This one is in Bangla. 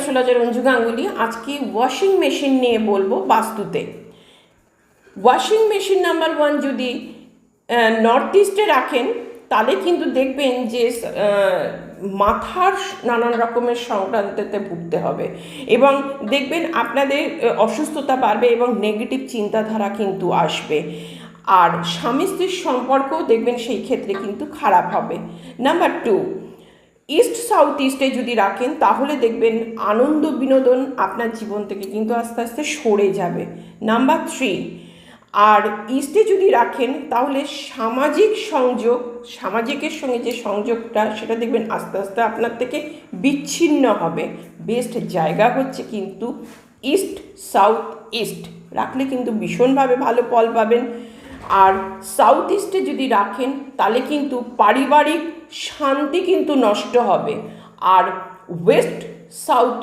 অ্যাস্ট্রোলজার অঞ্জু গাঙ্গুলি। আজকে ওয়াশিং মেশিন নিয়ে বলবো বাস্তুতে। ওয়াশিং মেশিন নাম্বার 1 যদি নর্থ ইস্টে রাখেন তাহলে কিন্তু দেখবেন যে মাথার নানান রকমের সংক্রান্তিতে ভুগতে হবে এবং দেখবেন আপনাদের অসুস্থতা বাড়বে এবং নেগেটিভ চিন্তাধারা কিন্তু আসবে। আর স্বামী স্ত্রীর সম্পর্কও দেখবেন সেই ক্ষেত্রে কিন্তু খারাপ হবে। নাম্বার 2, ইস্ট সাউথ ইস্টে যদি রাখেন তাহলে দেখবেন আনন্দ বিনোদন আপনার জীবন থেকে কিন্তু আস্তে আস্তে সরে যাবে। নাম্বার 3, আর ইস্টে যদি রাখেন তাহলে সামাজিক সংযোগ, সামাজিকের সঙ্গে যে সংযোগটা সেটা দেখবেন আস্তে আস্তে আপনার থেকে বিচ্ছিন্ন হবে। বেস্ট জায়গা হচ্ছে কিন্তু ইস্ট সাউথ ইস্ট রাখলে কিন্তু ভীষণভাবে ভালো ফল পাবেন। আর সাউথ ইস্টে যদি রাখেন তাহলে কিন্তু পারিবারিক শান্তি কিন্তু নষ্ট হবে। আর ওয়েস্ট সাউথ